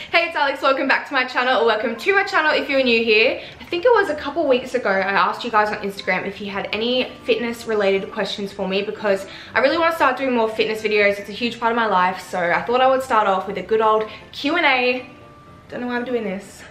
Hey, it's Alex, welcome back to my channel, or welcome to my channel if you're new here. I think it was a couple weeks ago I asked you guys on Instagram if you had any fitness related questions for me, because I really want to start doing more fitness videos. It's a huge part of my life, so I thought I would start off with a good old Q&A. Don't know why I'm doing this,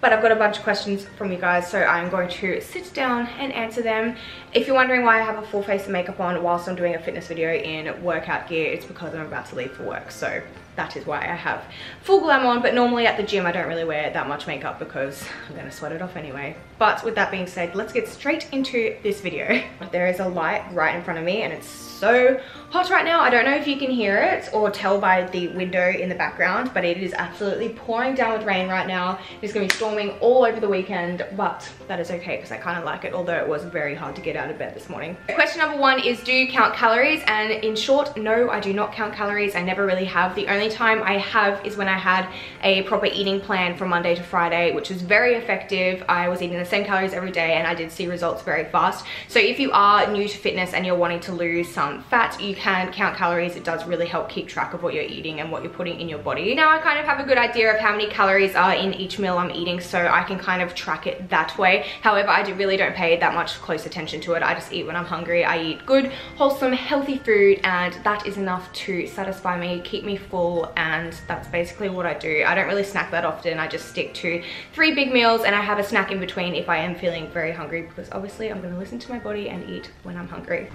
but I've got a bunch of questions from you guys, so I'm going to sit down and answer them. If you're wondering why I have a full face of makeup on whilst I'm doing a fitness video in workout gear, it's because I'm about to leave for work, so that is why I have full glam on. But normally at the gym I don't really wear that much makeup because I'm gonna sweat it off anyway. But with that being said, let's get straight into this video. There is a light right in front of me and it's so hot right now. I don't know if you can hear it or tell by the window in the background, but it is absolutely pouring down with rain right now. It's gonna be storming all over the weekend, but that is okay because I kind of like it, although it was very hard to get out of bed this morning. Question number one is, do you count calories? And in short, no, I do not count calories. I never really have. The only time I have is when I had a proper eating plan from Monday to Friday, which was very effective. I was eating the same calories every day and I did see results very fast. So if you are new to fitness and you're wanting to lose some fat, you can count calories. It does really help keep track of what you're eating and what you're putting in your body. Now I kind of have a good idea of how many calories are in each meal I'm eating, so I can kind of track it that way. However, I really don't pay that much close attention to it. I just eat when I'm hungry. I eat good, wholesome, healthy food, and that is enough to satisfy me, keep me full, and that's basically what I do. I don't really snack that often. I just stick to 3 big meals and I have a snack in between if I am feeling very hungry, because obviously I'm going to listen to my body and eat when I'm hungry.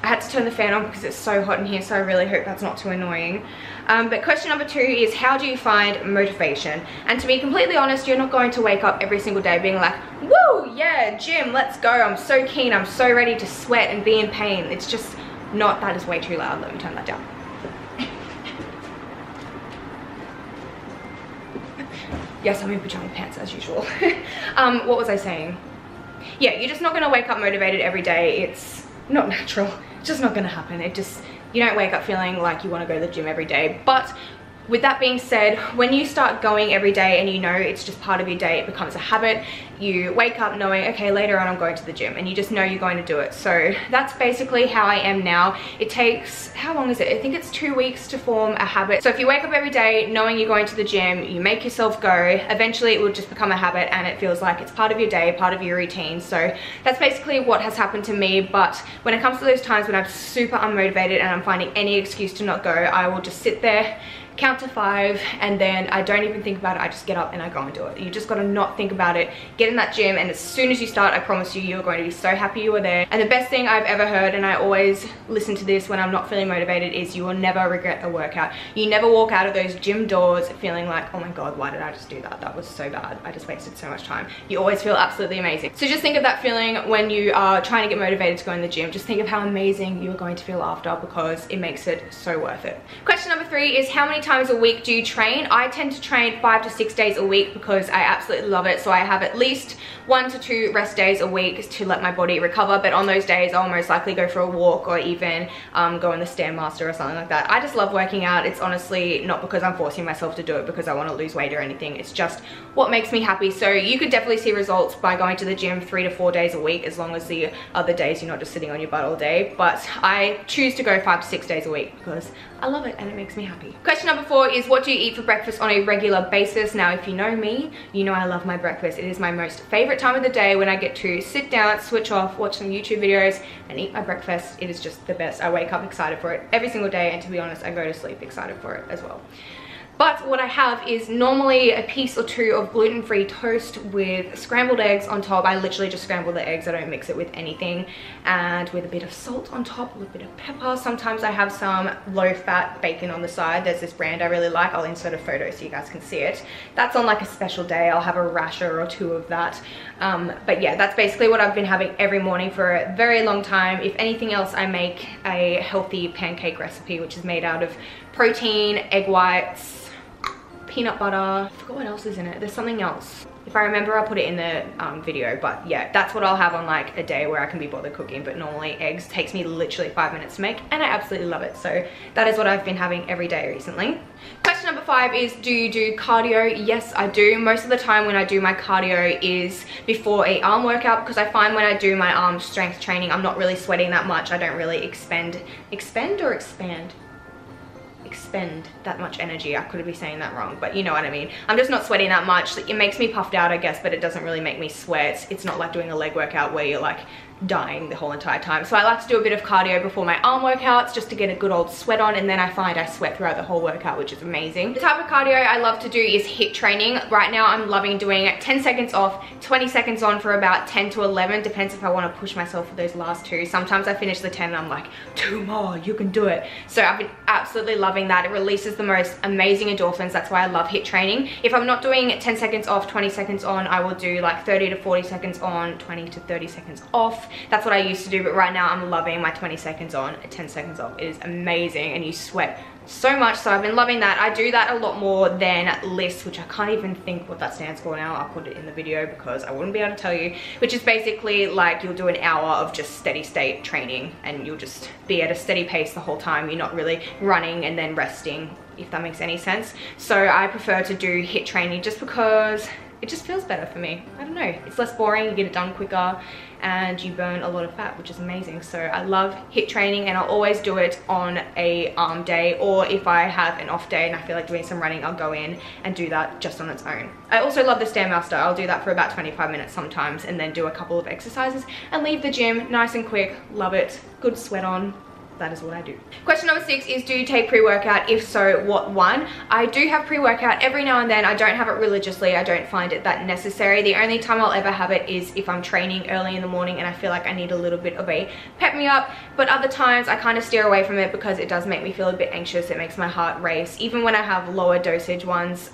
I had to turn the fan on because it's so hot in here, so I really hope that's not too annoying. But question number 2 is, how do you find motivation? And to be completely honest, you're not going to wake up every single day being like, woo, yeah, gym, let's go, I'm so keen, I'm so ready to sweat and be in pain. It's just not. That is way too loud. Let me turn that down. Yes, I'm in pajama pants as usual. What was I saying? Yeah, you're just not gonna wake up motivated every day. It's not natural. It's just not gonna happen. You don't wake up feeling like you wanna go to the gym every day. But with that being said, when you start going every day and you know it's just part of your day, it becomes a habit. You wake up knowing, okay, later on I'm going to the gym, and you just know you're going to do it. So that's basically how I am now. It takes, how long is it? I think it's 2 weeks to form a habit. So if you wake up every day knowing you're going to the gym, you make yourself go, eventually it will just become a habit and it feels like it's part of your day, part of your routine. So that's basically what has happened to me. But when it comes to those times when I'm super unmotivated and I'm finding any excuse to not go, I will just sit there, count to 5, and then I don't even think about it. I just get up and I go and do it. You just got to not think about it. Get in that gym, and as soon as you start, I promise you, you're going to be so happy you were there. And the best thing I've ever heard, and I always listen to this when I'm not feeling motivated, is you will never regret a workout. You never walk out of those gym doors feeling like, oh my god, why did I just do that? That was so bad. I just wasted so much time. You always feel absolutely amazing. So just think of that feeling when you are trying to get motivated to go in the gym. Just think of how amazing you're going to feel after, because it makes it so worth it. Question number 3 is, how many times a week do you train? I tend to train 5 to 6 days a week because I absolutely love it. So I have at least 1 to 2 rest days a week to let my body recover. But on those days, I'll most likely go for a walk or even go on the Stairmaster or something like that. I just love working out. It's honestly not because I'm forcing myself to do it because I want to lose weight or anything. It's just what makes me happy. So you could definitely see results by going to the gym 3 to 4 days a week, as long as the other days you're not just sitting on your butt all day. But I choose to go 5 to 6 days a week because I love it and it makes me happy. Question number 4 is, what do you eat for breakfast on a regular basis? Now, if you know me, you know I love my breakfast. It is my most favorite time of the day, when I get to sit down, switch off, watch some YouTube videos and eat my breakfast. It is just the best. I wake up excited for it every single day, and to be honest, I go to sleep excited for it as well. But what I have is normally a piece or 2 of gluten-free toast with scrambled eggs on top. I literally just scramble the eggs. I don't mix it with anything. And with a bit of salt on top, with a bit of pepper. Sometimes I have some low-fat bacon on the side. There's this brand I really like. I'll insert a photo so you guys can see it. That's on like a special day. I'll have a rasher or 2 of that. But yeah, that's basically what I've been having every morning for a very long time. If anything else, I make a healthy pancake recipe, which is made out of protein, egg whites, peanut butter. I forgot what else is in it. There's something else. If I remember, I'll put it in the video. But yeah, that's what I'll have on like a day where I can be bothered cooking. But normally eggs takes me literally 5 minutes to make, and I absolutely love it. So that is what I've been having every day recently. Question number 5 is, do you do cardio? Yes, I do. Most of the time when I do my cardio is before a arm workout, because I find when I do my arm strength training, I'm not really sweating that much. I don't really expend or expand? expend that much energy. I could be saying that wrong, but you know what I mean. I'm just not sweating that much. It makes me puffed out, I guess, but it doesn't really make me sweat. It's not like doing a leg workout where you're like dying the whole entire time. So I like to do a bit of cardio before my arm workouts just to get a good old sweat on, and then I find I sweat throughout the whole workout, which is amazing. The type of cardio I love to do is HIIT training. Right now I'm loving doing 10 seconds off, 20 seconds on for about 10 to 11, depends if I want to push myself for those last two. Sometimes I finish the 10 and I'm like, 2 more, you can do it. So I've been absolutely loving that. It releases the most amazing endorphins. That's why I love HIIT training. If I'm not doing 10 seconds off, 20 seconds on, I will do like 30 to 40 seconds on, 20 to 30 seconds off. That's what I used to do, but right now I'm loving my 20 seconds on, 10 seconds off. It is amazing, and you sweat so much, so I've been loving that. I do that a lot more than LISS, which I can't even think what that stands for now. I'll put it in the video because I wouldn't be able to tell you, which is basically like you'll do an hour of just steady state training and you'll just be at a steady pace the whole time. You're not really running and then resting, if that makes any sense. So I prefer to do HIIT training just because it just feels better for me. I don't know, it's less boring, you get it done quicker, and you burn a lot of fat, which is amazing. So I love HIIT training, and I'll always do it on a arm day, or if I have an off day and I feel like doing some running, I'll go in and do that just on its own. I also love the Stairmaster. I'll do that for about 25 minutes sometimes, and then do a couple of exercises and leave the gym nice and quick. Love it. Good sweat on. That is what I do. Question number 6 is, do you take pre-workout? If so, what one? I do have pre-workout every now and then. I don't have it religiously. I don't find it that necessary. The only time I'll ever have it is if I'm training early in the morning and I feel like I need a little bit of a pep me up. But other times I kind of steer away from it because it does make me feel a bit anxious. It makes my heart race. Even when I have lower dosage ones,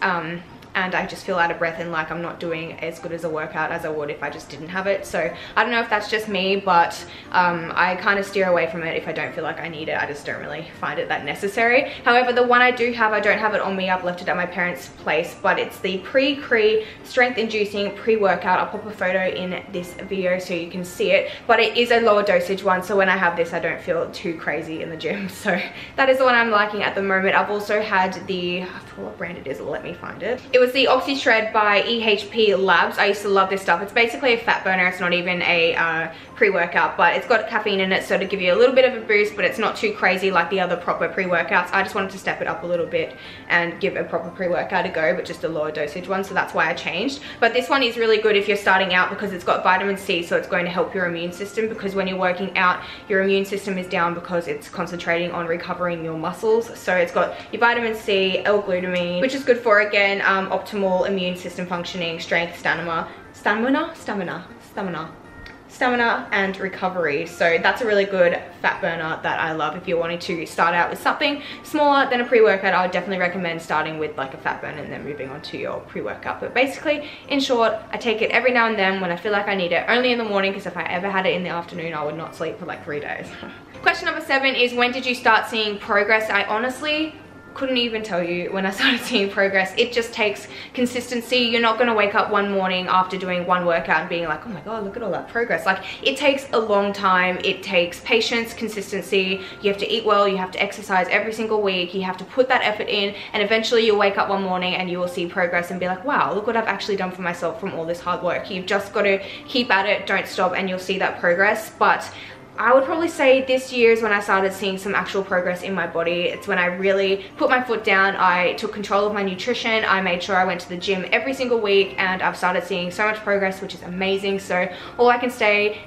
and I just feel out of breath and like I'm not doing as good as a workout as I would if I just didn't have it. So I don't know if that's just me, but I kind of steer away from it if I don't feel like I need it. I just don't really find it that necessary. However, the one I do have, I don't have it on me. I've left it at my parents' place, but it's the pre-Cree strength inducing pre-workout. I'll pop a photo in this video so you can see it, but it is a lower dosage one. So when I have this, I don't feel too crazy in the gym. So that is the one I'm liking at the moment. I've also had the, I forgot what brand it is, let me find it. It was the Oxy Shred by EHP Labs. I used to love this stuff. It's basically a fat burner. It's not even a pre-workout, but it's got caffeine in it, so to give you a little bit of a boost, but it's not too crazy like the other proper pre-workouts. I just wanted to step it up a little bit and give a proper pre-workout a go, but just a lower dosage one, so that's why I changed. But this one is really good if you're starting out because it's got vitamin C, so it's going to help your immune system, because when you're working out, your immune system is down because it's concentrating on recovering your muscles. So it's got your vitamin C, L-glutamine, which is good for, again, optimal immune system functioning, strength, stamina and recovery. So that's a really good fat burner that I love. If you're wanting to start out with something smaller than a pre-workout, I would definitely recommend starting with like a fat burner and then moving on to your pre-workout. But basically, in short, I take it every now and then when I feel like I need it, only in the morning, because if I ever had it in the afternoon, I would not sleep for like 3 days. Question number 7 is, when did you start seeing progress? I honestly couldn't even tell you when I started seeing progress. It just takes consistency. You're not going to wake up one morning after doing one workout and being like, oh my god, look at all that progress. Like, it takes a long time. It takes patience, consistency. You have to eat well, you have to exercise every single week, you have to put that effort in, and eventually you'll wake up one morning and you will see progress and be like, wow, look what I've actually done for myself from all this hard work. You've just got to keep at it, don't stop, and you'll see that progress. But I would probably say this year is when I started seeing some actual progress in my body. It's when I really put my foot down. I took control of my nutrition. I made sure I went to the gym every single week, and I've started seeing so much progress, which is amazing. So all I can say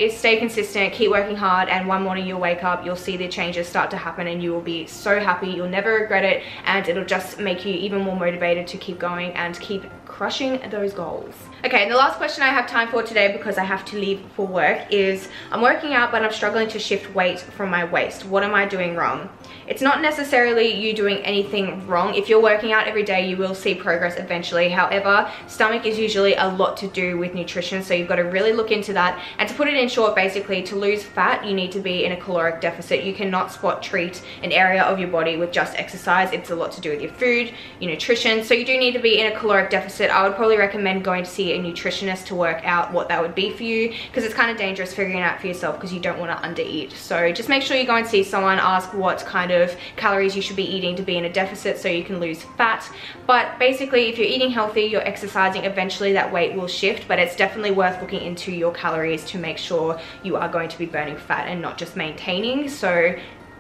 is stay consistent, keep working hard, and one morning you'll wake up, you'll see the changes start to happen, and you will be so happy. You'll never regret it, and it'll just make you even more motivated to keep going and keep crushing those goals. Okay, and the last question I have time for today, because I have to leave for work, is I'm working out but I'm struggling to shift weight from my waist. What am I doing wrong? It's not necessarily you doing anything wrong. If you're working out every day, you will see progress eventually. However, stomach is usually a lot to do with nutrition, so you've got to really look into that. And to put it in short, basically, to lose fat, you need to be in a caloric deficit. You cannot spot treat an area of your body with just exercise. It's a lot to do with your food, your nutrition. So you do need to be in a caloric deficit. I would probably recommend going to see a nutritionist to work out what that would be for you, because it's kind of dangerous figuring it out for yourself because you don't want to undereat. So just make sure you go and see someone, ask what kind of calories you should be eating to be in a deficit so you can lose fat. But basically, if you're eating healthy, you're exercising, eventually that weight will shift, but it's definitely worth looking into your calories to make sure you are going to be burning fat and not just maintaining. So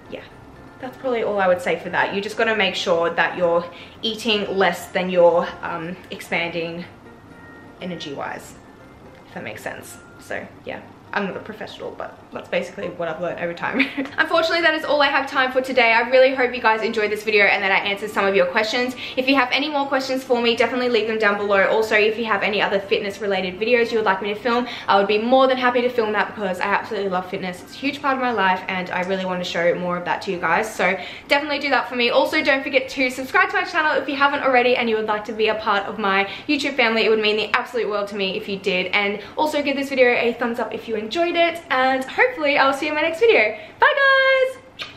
yeah, that's probably all I would say for that. You just got to make sure that you're eating less than you're expanding energy-wise, if that makes sense. So yeah, I'm not a professional, but that's basically what I've learned over time. Unfortunately, that is all I have time for today. I really hope you guys enjoyed this video and that I answered some of your questions. If you have any more questions for me, definitely leave them down below. Also, if you have any other fitness related videos you would like me to film, I would be more than happy to film that because I absolutely love fitness. It's a huge part of my life and I really want to show more of that to you guys. So definitely do that for me. Also, don't forget to subscribe to my channel if you haven't already and you would like to be a part of my YouTube family. It would mean the absolute world to me if you did. And also give this video a thumbs up if you enjoyed it, and hopefully I'll see you in my next video. Bye guys!